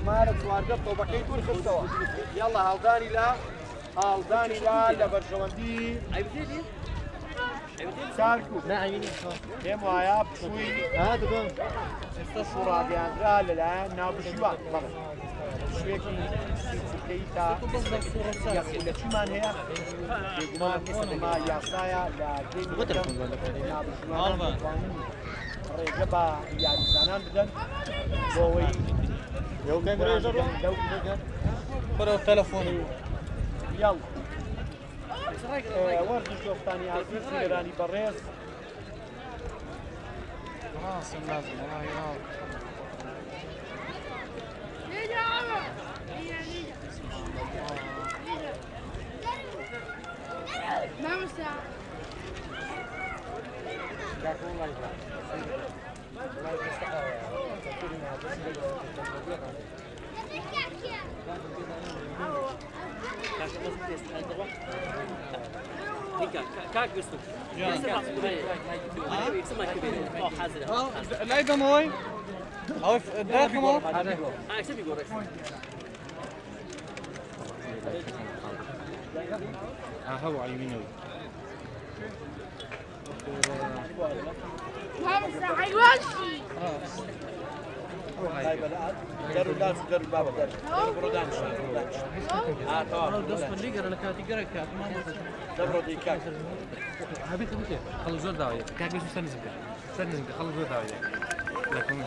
ژمارە چواردە تۆپەکەی دوورخستەوە یاڵا هەڵدانی لا لە بەرژەوەندی چارکو پێم وایە پشووی ئێستا شوڕادیاندرا لەلایەن ناوبژیوان شوێکی سیچکەی تا لە چیمان هەیە بێگومان ئێستاما یاسایە لە ناوبژیوان ڕێگە بە یاریزانان بدەن بۆەوەی بەرەو تەلەفۆنی یاڵ وەرزش دۆستانی عزیز سێرانی بەڕێز ڕاستم لازم لا يدموي او داخمو هو على اليمين دەرو داس دەرو بابە دەر بڕۆدان دەست لیگەرە لە کاتی گەرە کات دەبڕۆدی کاک هەبی خەبوتێ خەڵ زۆر داوایە کاگەش سەرنزمکە سەرنزمکە خەڵ زۆر داوایە لەکەم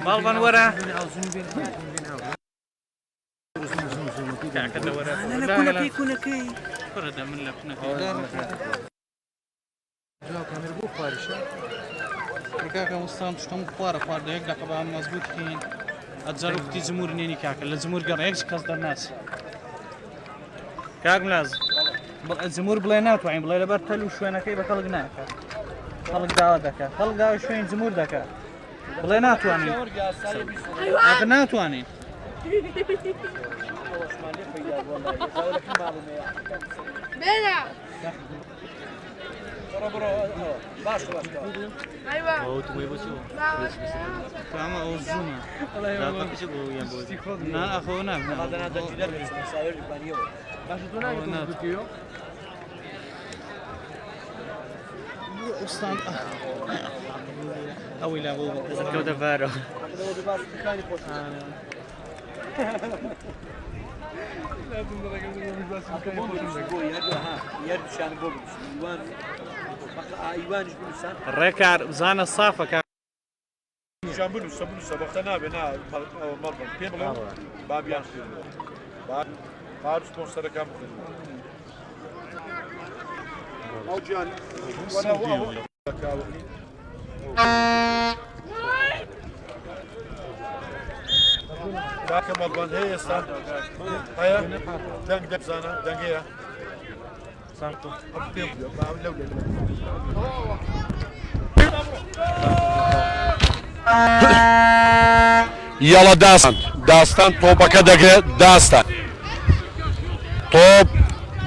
باڵبان وەرە كونكي فرد من لكنكي جاو كامير بو فارشة كاكا مستام تشتم قوارة فارده يك دقبا مزبوط كين اتزاروك تي زمور نيني كاكا لزمور قرا يكش كاس الناس كاك ملاز الزمور بلاينات وعين بلاي لبرتلو شوينا كي بخلق ناكا خلق داوا دكا خلق داوا شوين زمور دكا بلاينات واني اغنات واني بلا برو باش ايوه او تو يبسو تمام او زوما لا تمشي بو ينبو نا اخونا هذا انا تجدر مساوي البانيو باش دونا يقولوا استان او لا هو كودا فارو لازم نركز بس يردشان بوبل ايوان ايوانش بنسان الركار زان الصافه كان شامبلو سبقتنا بنا مرضى بيبلو بابيان باب فارس سبونسر كام او جان وانا كاكا مالبان هي استان هيا دنگ دبزانا دنگيا سانتو ابيو لو يلا داستان توپەکە دەگرێت داستان تۆپ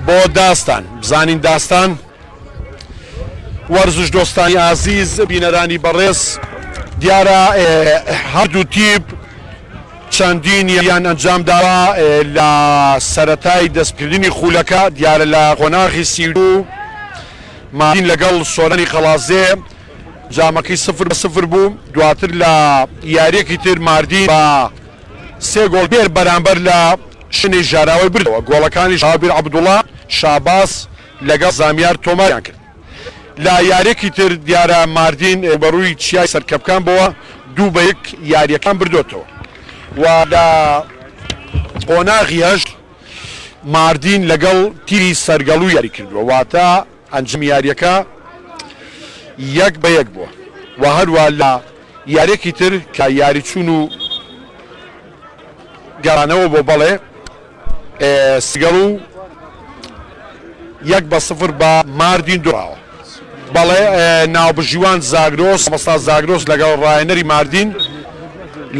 بۆ داستان بزانین داستان وەرزش دۆستانی ئازیز بینەرانی بەڕێز دیارە هەردوو تیپ چەندین یان ئەنجام داوە لە سەرەتای دەستکردنی خولەکە دیارە لە قۆناغی سیرو مادین لەگەڵ سۆرانی خەڵازێ جامەکەی 0-0 بوو دواتر لە یاریەکی تر ماردین بە 3 گۆڵ بێر بەرامبەر لە شنی ژاراوی بردەوە گۆڵەکانی شابیر عەبدوڵڵا شاباس لەگەڵ زامیار تۆماریان کرد لە یاریەکی تر دیارە ماردین بەڕووی چیای سەرکەبکان بووە 2-1 یاریەکان بردوێتەوە و لە قۆناغی هەشت ماردین لەگەڵ تیری سەرگەڵوو یاری کردووە واتە ئەنجام یاریەکە 1-1 بووە و هەروە لە یاریەکی تر کە یاریچوون و گەڕانەوە بۆ بەڵێ سگەڵوو 1-0 بە ماردین دۆڕاوە بەڵێ ناوبژیوان زاگرۆس مەستا زاگرۆس لەگەڵ ڕاهێنەری ماردین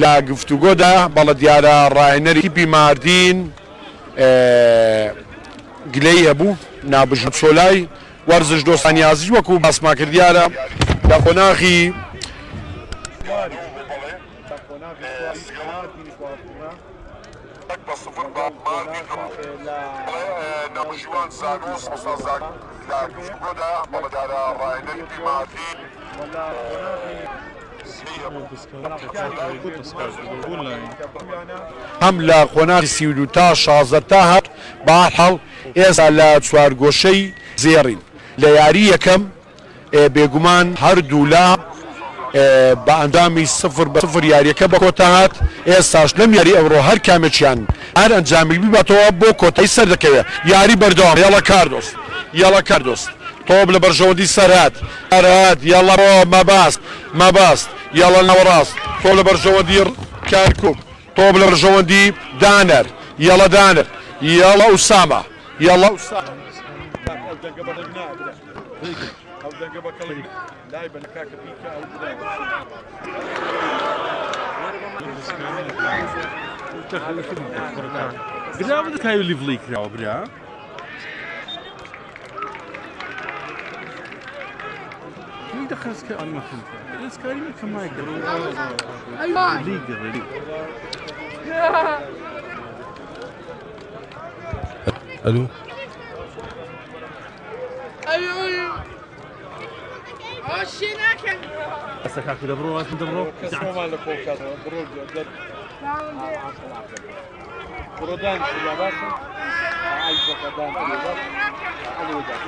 لە گفتوگۆدا بەڵە دیارە ڕاهێنەری تیپی ماردین گلەی هەبوو نابژ چۆلای وەرزش دۆستانیازی وەکو باسما کردیارە لە قۆناغی نەمژیوان زانوس مستازاک لە گفتگۆدا بەڵەدارە ڕایەنەری بیماردی هەم لە قۆناغی 32 تا 16 تا هات بەحاڵ ئێستا لە چوارگۆشەی زێڕین لە یاری یەکەم بێگومان هەردوو لە بە ئەندامی 0-0 یاریەکە بە کۆتا هات ئێستاش لەم یاری ئەوڕۆ هەر کامێکیان هەر ئەنجامی بیباتەوە بۆ کۆتایی سەر دەکەوێت یاری بەردەوام یاڵە کاردۆست یاڵە کاردۆست تۆپ لە بەرژەوەندی سەرهات هەرهات یاڵە ڕۆ مەباست یاڵە ناوەڕاست تۆ لە بەرژەوەندی کارکوب تۆپ لە بەرژەوەندی دانەر یاڵە دانەر یاڵە ئوسامە یاڵە ئوسامە برا بده کایو لیفلی کراوە برا من دخلت كأنه مخلوق بس كريم كم يقدر ليق الو ايوه وشيناك اسا كده برو اسم دبرو برودان يا باشا عايزك دان علي وجهك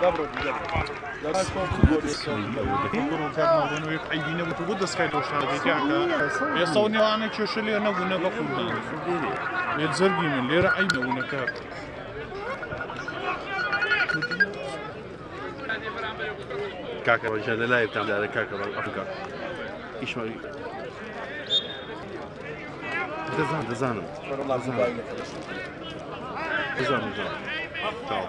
دبرو عيدين وتقول دسكاي دوش هذا يصوني وانا تشلي انا وانا بقول يتزرقي من لي رعينا ونكاك كاكا رجال لا يبتعد على كاكا بالأفكار إيش ما دزان تعال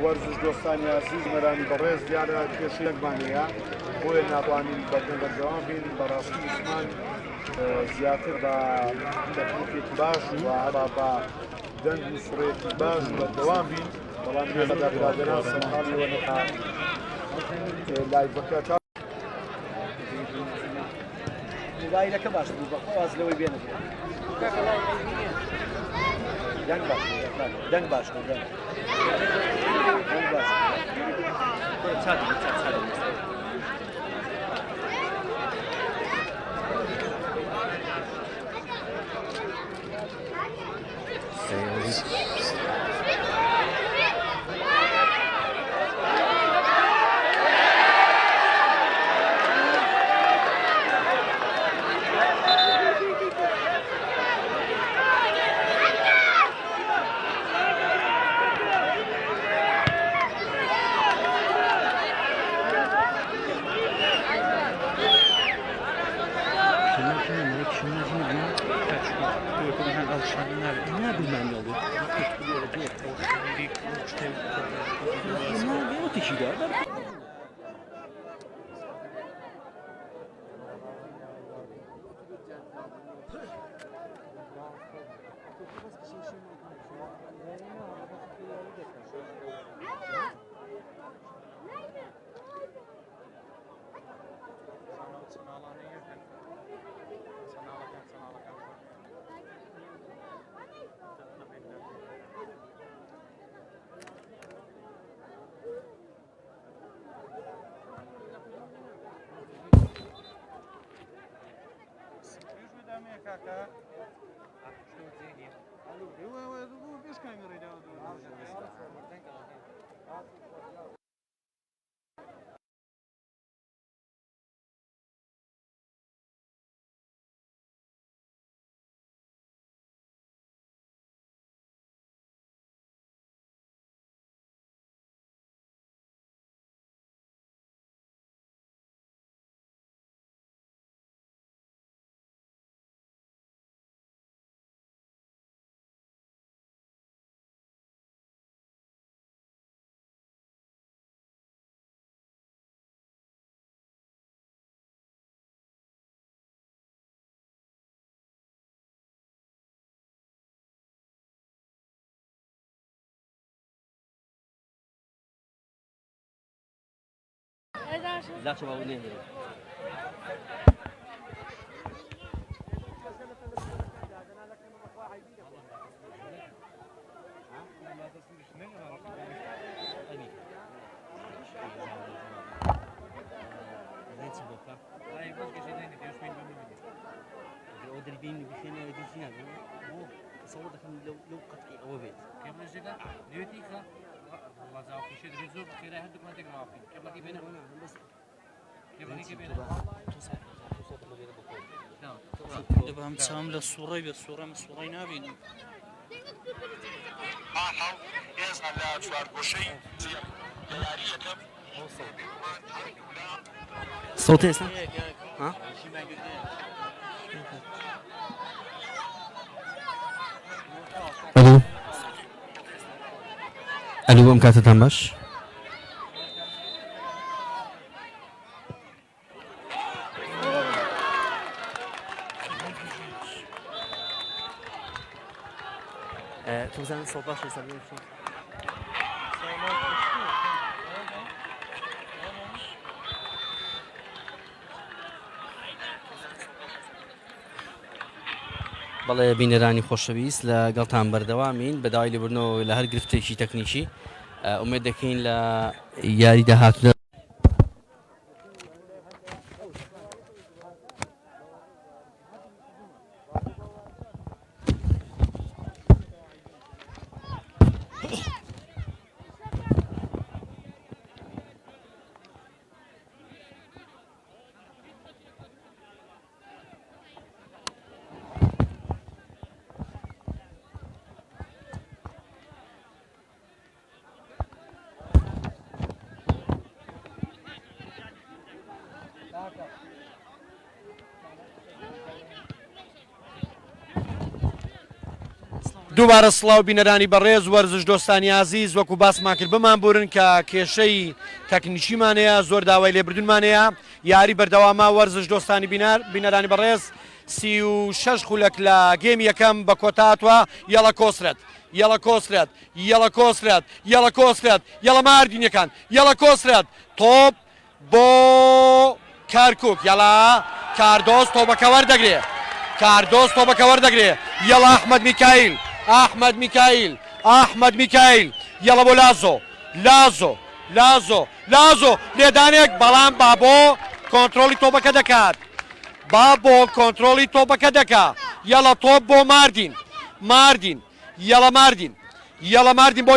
ورزش دۆستانی عزیز مەرانی بەڕێز دیارە کێشەیەکمانەیە بۆیە ناتوانین بەردەوام بین بەڕاستی عوسمان زیاتر بە تەکنیکێکی باش و هەتا بە دەنگ و سوڕێکی باش بەردەوام بین بەڵام هێزەداربرادەران سەرحاڵی وەنەقا لایڤەکە موبایلەکە باش بوو بە خۆواز لەوەی بێنە دەنگ باش دەنگ باش دەنگ کاکە بێشکان گەڕێداوە لا شباب ولين دربين بخينا بيجينا هو تصور دخل لو قطعي او بيت كيف نجينا ديوتيكا والله زاو في شيء رزق خير هدك ما تقرا فيه كيف نجي بينا بس كيف نجي بينا دابا متساهم للصورة بالصورة من الصورة نابين صوتي اسمع ها الو الو ام كاتتان باش توزن صوت باش يسمون بەڵێ بینەرانی خۆشەویست لە گەڵتان بەردەوامین بەداوای لێبوردنەوە لە هەر گرفتێکی تەکنیکی ئومێد دەکەین لە یاری داهاتوودا دووبارە سڵاو بینەرانی بەڕێز وەرزش دۆستانی عزیز وەکو باسمان کرد بمان بورن کە کێشەی تەکنیکیمانەیە زۆر داوای لێبردونمانەیە یاری بەردەوامە وەرزش دۆستانی بینەرانی بەڕێز 36 خولەک لە گێمی یەکەم بە کۆتاتوە یەڵە کۆسرەت یەڵە کۆسرەت یەڵە کۆسرەت یەڵە کۆسرەت یەڵە ماردینەکان یەڵە کۆسرەت تۆپ بۆ کارکوک یەڵا کاردۆز تۆپەکە وەردەگرێ کاردۆز تۆپەکە وەردەگرێ یەڵە ئەحمەد میکایل ئەحمەد میکایل ئەحمەد میکایل یەڵە بۆ لازۆ لازۆ لازۆ لازۆ لێدانێک بەڵام با بۆ کۆنتترۆلی تۆپەکە دەکات با بۆ کۆنتترۆلی تۆپەکە دەکا یەڵە تۆپ بۆ ماردین ماردین یەڵە ماردین یەڵە ماردین بۆ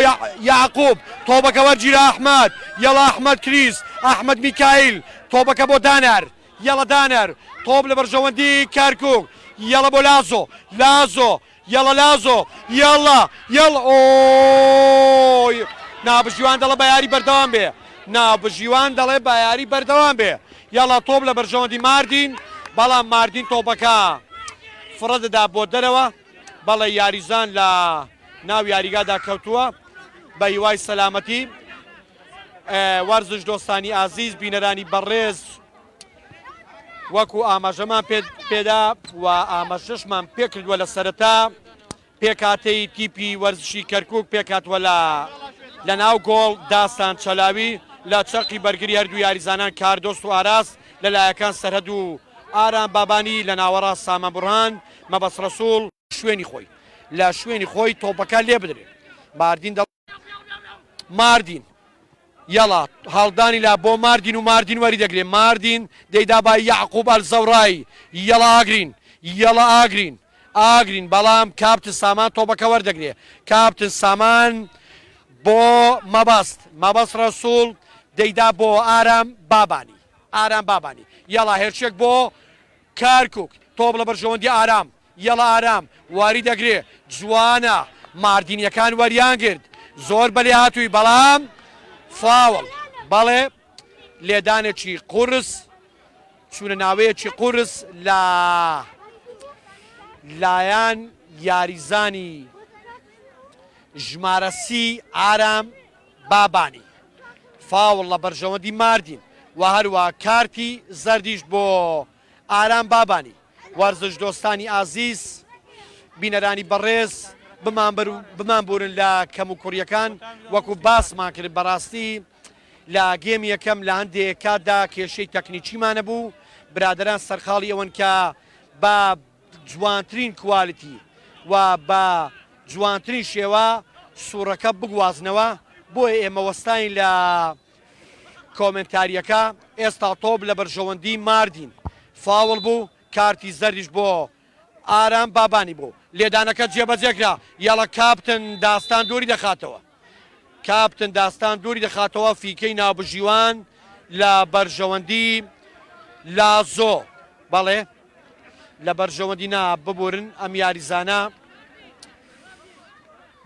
یاعقوب تۆپەکە وەرگیرە ئەحمەد یەڵە ئەحمەد کریس ئەحمەد میکایل تۆپەکە بۆ دانەر یەڵە دانەر تۆپ لە بەرژەوەندی کارکوک یەڵە بۆ لازۆ لازۆ یەڵە لازۆ یەڵە یەڵە ئۆی نابژیوان دەڵێ بە یاری بەردەوام بێ نابژیوان دەڵێ بە یاری بەردەوام بێ یەڵە تۆپ لە بەرژەوەندی ماردین بەڵام ماردین تۆپەکە فڕە دەدا بۆ دەرەوە بەڵێ یاریزان لە ناو یاریگادا کەوتووە بە هیوای سەلامەتی وەرزش دۆستانی ئازیز بینەرانی بەڕێز وەکو ئاماژەمان پێدا و ئاماژەشمان پێکردووە لە سەرەتا پێکاتەی تیپی وەرزشی کەرکووک پێکاتوە لە ناو گۆڵ داستان چەلاوی لە چەقی بەرگری هەردوو یاریزانان کاردۆست و ئاراس لەلایەکان سەرهەد و ئارام بابانی لە ناوەڕاست سامان بڕهان مەبەست ڕەسوڵ شوێنی خۆی لە شوێنی خۆی تۆپەکە لێ بدرێت ماردین ماردین یەڵا هەڵدانی لا بۆ ماردین و ماردین وەری دەگرێت ماردین دەیدا با یعقوب ئەلزەوڕای یەڵا ئاگرین یەڵە ئاگرین بەڵام کاپتن سامان تۆپەکە وەردەگرێ کاپتن سامان بۆ مەبەست ڕەسوڵ دەیدا بۆ ئارام بابانی یەڵا هێرشێک بۆ کارکوک تۆپ لە بەرژەوەندی ئارام واری دەگرێ جوانە ماردینیەکان وەریان کرد زۆر بەلێ هاتووی بەڵام فاوڵ بەڵێ لێدانێکی قورس چوونە ناوەیەکی قورس لە لایەن یاریزانی ژمارەسی ئارام بابانی فاوڵ لە بەرژەوەندی ماردین و هەروە کارتی زەردیش بۆ ئارام بابانی وەرزش دۆستانی ئازیز بینەرانی بەڕێز بمان بورن لە کەم و کوڕیەکان وەکو باسمان کرد بەڕاستی لە گێمی یەکەم لە هەندێک کاتدا کێشەی تەکنیکیمانە بوو برادران سەرخاڵی ئەوەن کە بە جوانترین کوالیتی و بە جوانترین شێوە سوورەکە بگوازنەوە بۆیە ئێمە وەستاین لە کۆمنتاریەکە ئێستا تۆپ لە بەرژەوەندی ماردین فاوڵ بوو کارتی زەردیش بۆ ئارام بابانی بوو لێدانەکە جێبەجێکرا یاڵە کاپتن داستان دووری دەخاتەوە فیکەی ناوبژیوان لە بەرژەوەندی لازۆ بەڵێ لە بەرژەوەندی ببورن ئەم یاریزانە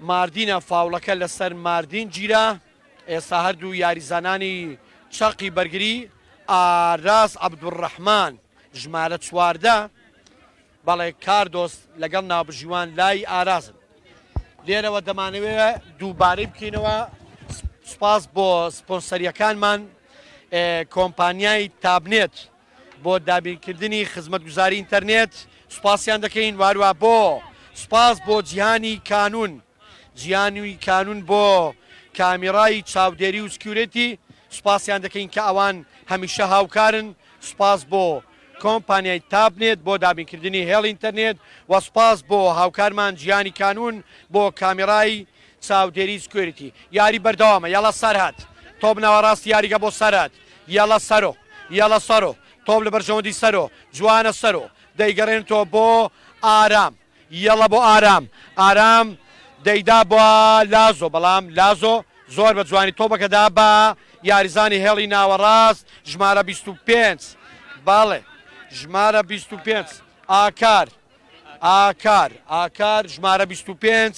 ماردینە فاوڵەکە لەسەر ماردین گیرە ئێستا هەردوو یاریزانانی چەقی بەرگری ئاراس عەبدوڕەحمان ژمارە 14 بەڵێ کاردۆس لەگەڵ ناوبژیوان لای ئارازن لێرەوە دەمانەوێت دووبارەی بکەینەوە سوپاس بۆ سپۆنسەریەکانمان کۆمپانیای تابنێت بۆ دابینکردنی خزمەتگوزاری ئینتەرنێت سوپاسیان دەکەین واروە سوپاس بۆ جیهانی کانون بۆ کامیرای چاودێری و سکیورێتی سوپاسیان دەکەین کە ئەوان هەمیشە هاوکارن سوپاس بۆ کۆمپانیای تابنێت بۆ دابینکردنی هێڵ ئینتەرنێت و سوپاس بۆ هاوکارمان جیهانی کانون بۆ کامیرای چاودێری سکیورێتی یاری بەردەوامە یاڵە سەرهات تۆپ ناوەڕاستی یاریگە بۆ سەرات یاڵە سەرۆ تۆپ لە بەرژەوەندی سەرۆ جوانە سەرۆ دەیگەڕێنەوە بۆ ئارام یەڵە بۆ ئارام دەیدا بۆ لازۆ بەڵام لازۆ زۆر بە جوانی تۆپەکەدا بە یاریزانی هێڵی ناوەڕاست ژمارە 25 باڵێ ژمارە 25 ئاکار ژمارە 25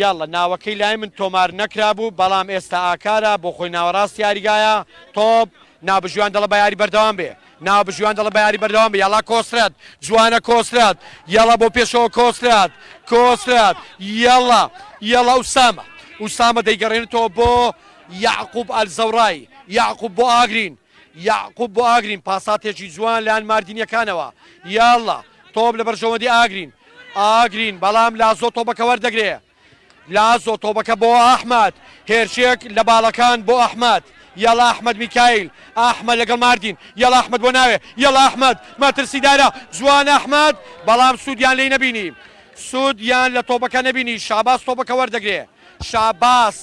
یاڵە ناوەکەی لای من تۆمار نەکرابوو بەڵام ئێستا ئاکارە بۆ خۆی ناوەڕاست یاریگایە تۆپ ناوبژیوان دەڵە بە یاری بەردەوام بێ یاڵا کۆسرات جوانە کۆسرات یاڵا بۆ پێشەوە کۆسرات یاڵا ئوسامە دەیگەڕێنێتەوە بۆ یعقوب ئەلزەورای یعقوب بۆ ئاگرین پاساتێکی جوان لەیان ماردینیەکانەوە یاڵا تۆپ لە بەرژەوەندی ئاگرین بەڵام لازۆ تۆپەکە وەردەگرێ تۆپەکە بۆ ئەحمەد هێرشێک لە باڵەکان بۆ ئەحمەد یاڵا ئەحمەد میکایل لەگەڵ ماردین یاڵا ئەحمەد بۆ ناوێ یاڵا ئەحمەد مەترسیدارە جوان ئەحمەد بەڵام سوودیان لێی نەبینی سوودیان لە تۆپەکە نەبینی شاباس تۆپەکە وەردەگرێ شاباس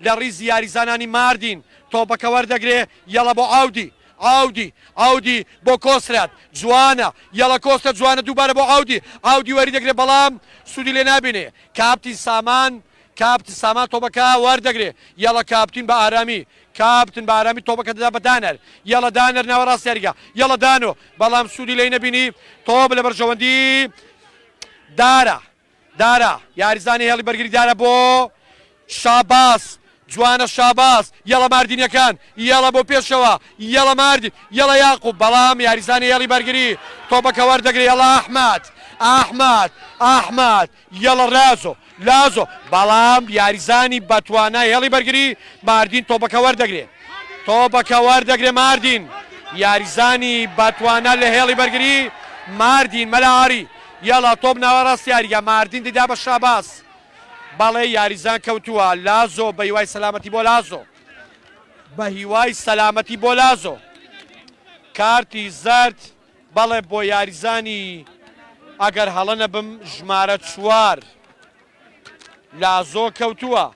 لە ڕیزی یاریزانانی ماردین تۆپەکە وەردەگرێ یاڵا بۆ ئاودی بۆ کۆسرات جوانە یاڵا کۆستە جوانە دووبارە بۆ ئاودی وەری دەگرێ بەڵام سوودی لێ نابینێ کاپتین سامان تۆپەکە وەردەگرێ یاڵا کاپتین بە ئارامی تۆپەکە دەدا بە دانەر یاڵا دانەر ناوەڕاست یاریگا یاڵا دانۆ بەڵام سوودی لێی نەبینی تۆپ لە بەرژەوەندی دارە یاریزانی هێڵی بەرگری دارە بۆ شاباس جوانە شاباس یاڵە ماردینیەکان یاڵە بۆ پێشەوە یاڵە ماردین یاڵە یاقوب بەڵام یاریزانی هێڵی بەرگری تۆپەکە وەردەگرێ یاڵە ئەحمەد یاڵە لازۆ بەڵام یاریزانی بەتوانای هێڵی بەرگری ماردین تۆپەکە وەردەگرێ ماردین یاریزانی بەتوانە لە هێڵی بەرگری ماردین مەلاواری یاڵا تۆپ ناوەڕاست یاریگە ماردین دەدا بە شاباس بەڵێ یاریزان کەوتووە لازۆ بە هیوای سەلامەتی بۆ لازۆ کارتی زەرد بەڵێ بۆ یاریزانی ئەگەر هەڵە نەبم ژمارە 4 لازۆ کەوتووە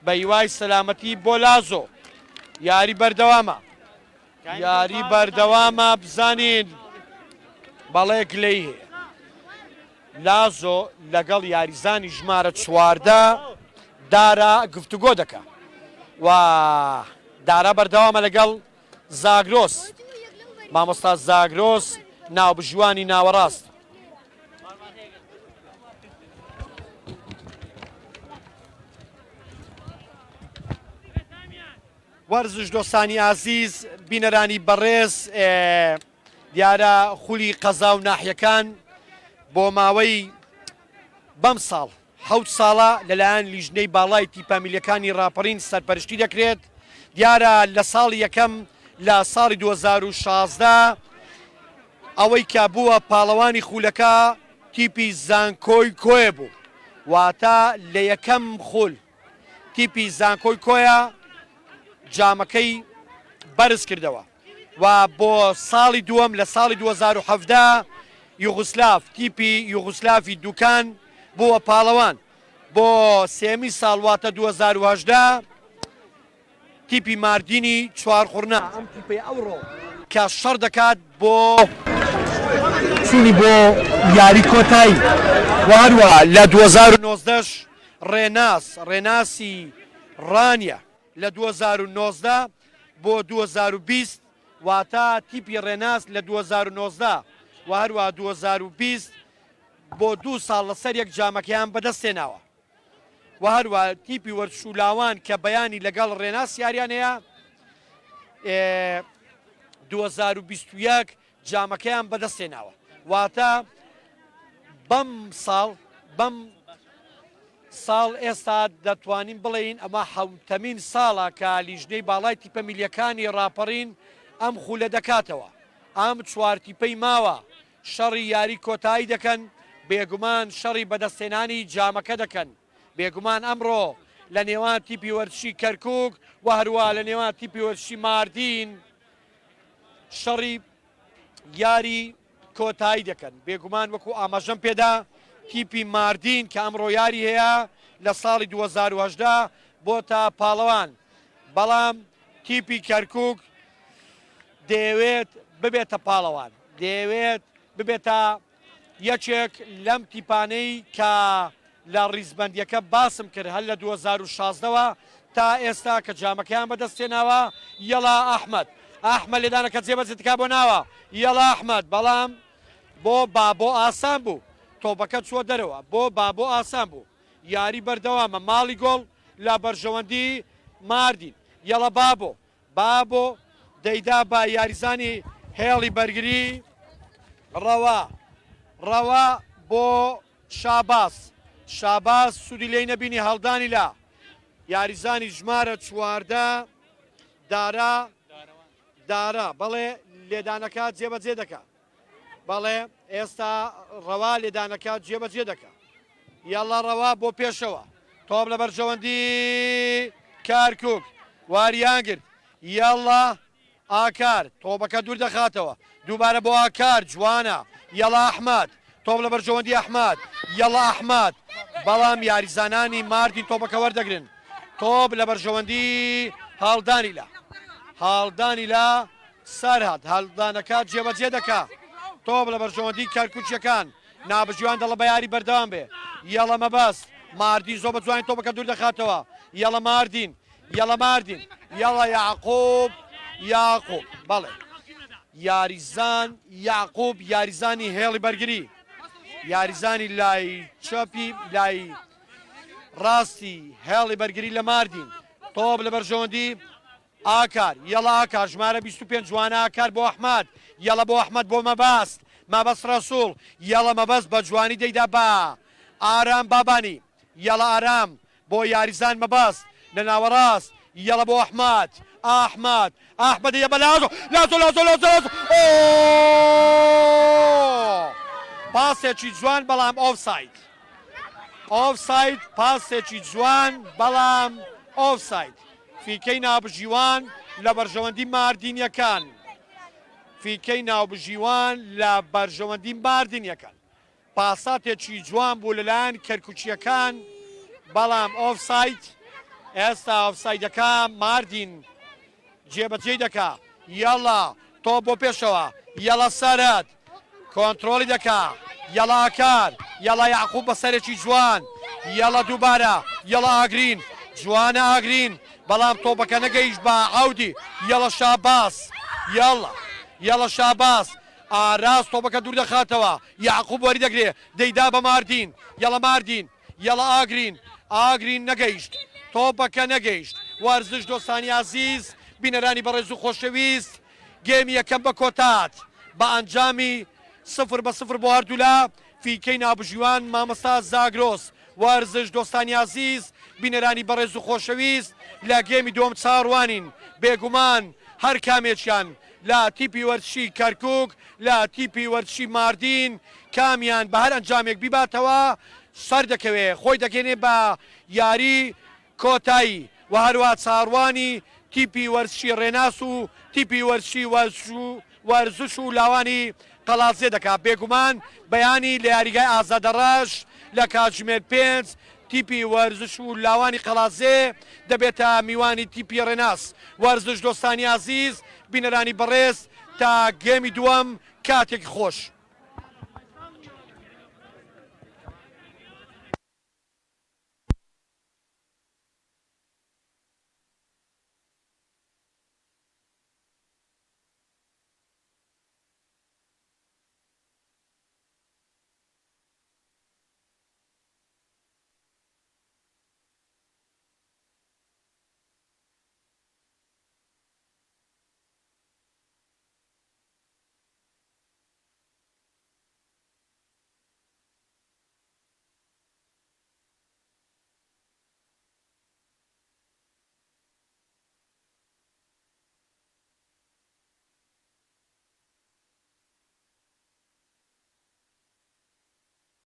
بە هیوای سەلامەتی بۆ لازۆ یاری بەردەوامە بزانین بەڵێ گلەی هەیە لازۆ لەگەڵ یاریزانی ژمارە 14 دارا گفتوگۆ دەکات و دارا بەردەوامە لەگەڵ زاگرۆس مامۆستا زاگرۆس ناوبژوانی ناوەڕاست وەرزش دۆستانی ئازیز بینەرانی بەڕێز دیارە خولی قەزا و ناحیەکان بۆ ماوەی بەم ساڵ 7 ساڵە لەلایەن لیژنەی باڵای تیپەمیلەکانی ڕاپەڕین سەرپەرشتی دەکرێت دیارە لە ساڵی یەکەم لە ساڵی 2016 ئەوەی کە بووە پاڵەوانی خولەکە تیپی زانکۆی کۆیە بوو واتە لە یەکەم خول تیپی زانکۆی کۆیە جامەکەی بەرز کردەوە و بۆ ساڵی دووەم لە ساڵی 2017 یوغسلاف تیپی یوغسلافی دوکان بووە پاڵەوان بۆ سێمی ساڵواتە 2018 تیپی ماردینی چوارخورنا ئەم تیپی ئەوڕۆ کە شەڕ دەکات بۆ چوونی بۆ یاری کۆتایی واروە لە 2019 ڕێناسی ڕانیە لە 2019 بۆ 2020 واتە تیپی ڕێناس لە 2019 و هەروە 2020 بۆ 2 ساڵ لەسەر یەک جامەکەیان بەدەستێناوە و هەروە تیپی وەرچوولاوان کە بەیانی لەگەڵ ڕێناس یاریان هەیە 2021 جامەکەیان بەدەستێناوە واتە بەم ساڵ ئێستا دەتوانین بڵێین ئەمە حوتەمین ساڵە کە لیژنەی باڵای تیپەمیلیەکانی ڕاپەڕین ئەم خولە دەکاتەوە ئەم چوارتیپەی ماوە شەڕی یاری کۆتایی دەکەن بێگومان شەڕی بەدەستێنانی جامەکە دەکەن بێگومان ئەمڕۆ لە نێوان تیپی وەرچی کەرکووک و هەروە لە نێوان تیپی وەرچی ماردین شەڕی یاری کۆتایی دەکەن بێگومان وەکو ئاماژەم پێدا تیپی ماردین کە ئەمڕۆ یاری هەیە لە ساڵی 2018 بۆ تا پاڵەوان بەڵام تیپی کەرکووک دەیەوێت ببێتە پاڵەوان دەیەوێت ببێتە یەکێک لەم تیپانەی کە لە ڕیزبەندیەکە باسم کرد هەر لە 2016ەوە تا ئێستا کە جامەکەیان بەدەستێناوە یەڵا ئەحمەد لێدانەکە جێبەجێتکا بۆ ناوە یەڵا ئەحمەد بەڵام بۆ ئاسان بوو تۆپەکە چوە دەرەوە بۆ ئاسان بوو یاری بەردەوامە ماڵی گۆڵ لە بەرژەوەندی ماردین یەڵە بابۆ دەیدا بە یاریزانی هێڵی بەرگری ڕەوا بۆ شاباس سوودی لێی نەبینی هەڵدانی لە یاریزانی ژمارە 14 دارا بەڵێ لێدانەکە جێبەجێ دەکات بەڵێ ئێستا ڕەوا لێدانەکە جێبەجێ دەکات یاڵا ڕەوا بۆ پێشەوە تۆپ لە بەرژەوەندی کارکووک واریان کرد یاڵا ئاکار تۆپەکە دوور دەخاتەوە دووبارە بۆ ئاکار جوانە یەڵا ئەحمەد تۆپ لە بەرژەوەندی ئەحمەد یەڵا ئەحمەد بەڵام یاریزانانی ماردین تۆپەکە وەردەگرن تۆپ لە بەرژەوەندی هاڵدانی لە سەرهات هەڵدانەکە جێبەجێ دەکات تۆپ لە بەرژەوەندی کەرکوچیەکان نابژیوان دەڵە بە یاری بەردەوام بێ یەڵە مەبەست ماردین زۆر بە جوانی تۆپەکە دوور دەخاتەوە یەڵە ماردین یەڵە یاعقوب بەڵێ یاعقوب یاریزانی هێڵی بەرگری یاریزانی لای چەپی لای ڕاستی هێڵی بەرگری لە ماردین تۆپ لە بەرژەوەندی ئاکار یەڵە ئاکار ژمارە 25 جوانە ئاکار بۆ ئەحمەد یەڵە بۆ ئەحمەد بۆ مەبەست ڕەسوڵ یەڵە مەبەست بە جوانی دەیدا بە ئارام بابانی یەڵە ئارام بۆ یاریزان مەبەست لە ناوەڕاست یەڵە بۆ ئەحمەد ئەحمەد یە بە لازۆ پاسێکی جوان بەڵام ئۆفساید پاسێکی جوان بەڵام ئۆفساید فیکەی نابژیوان لە بەرژەوەندی ماردینیەکان پاساتێکی جوان بوو لەلایەن کەرکوچیەکان بەڵام ئۆفساید ئێستا ئۆفسایدەکە ماردین جێبەجێ دەکا یەڵا تۆ بۆ پێشەوە یەڵە سەرەت کۆنتترۆلی دەکا یەڵاکار یەڵا یعقوب بەسەرێکی جوان یەڵە دووبارە یەڵە ئاگرین جوانە ئاگرین بەڵام تۆپەکە نەگەیشت بە عودی یەڵە شاباس یەڵە شاباس ئاراست تۆپەکە دوور دەخاتەوە یعقوب وەری دەگرێ دەیدا بە ماردین یەڵە ماردین یەڵە ئاگرین نەگەیشت تۆپەکە نەگەیشت وەرزش دۆستانی عەزیز بینەرانی بەڕێز و خۆشەویست گێمی یەکەم بە کۆتات بە ئەنجامی 0-0 بۆ هەردوولا فیکەی نابژیوان مامەستا زاگرۆس وەرزش دۆستانی عەزیز بینەرانی بەڕێز و خۆشەویست لە گێمی دووەم چاڕوانین بێگومان هەر کامێکیان لە تیپی وەرزشی کەرکووک لە تیپی وەرزشی ماردین کامیان بە هەر ئەنجامێک بیباتەوە سەر دەکەوێ خۆی دەگەنێ بە یاری کۆتایی و هەروە چاڕوانی تیپی وەرزشی ڕێناس و تیپی وەرزشی وەرزش و لاوانی قەڵازێ دەکات بێگومان بەیانی لە یاریگای ئازادەڕەش لە کاتژمێر 5 تیپی وەرزش و لاوانی قەڵازێ دەبێتە میوانی تیپی ڕێناس وەرزش دۆستانی عەزیز بینەرانی بەڕێز تا گێمی دووەم کاتێک خۆش